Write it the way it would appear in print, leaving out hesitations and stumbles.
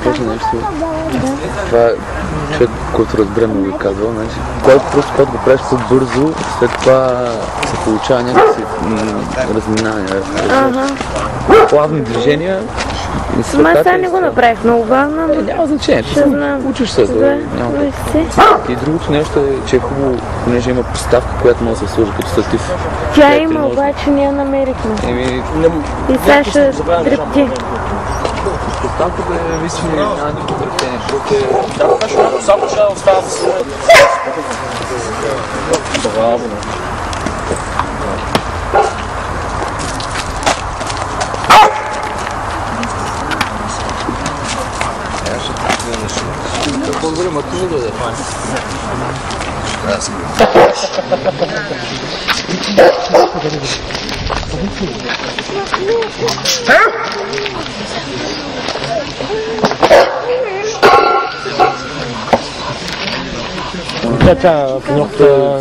кажа нещо. Това човек, който разбере му го казва, значи, когато го правиш по-бързо, след това се получава някакси разминаване. Плавни движения. Ама сега не го направих много бавно. Няма значение, учиш се. И другото нещо е, че е хубаво, понеже има подставка, която може да се сложи като статив. Тя има, обаче ние намерихме. И сега ще дрепти. Подставката е наистина няма никакво трептение, защото е... Да, така ще само ще остава да се... Браво! По-добре, ма ти не дойде. Тя, пеньоката...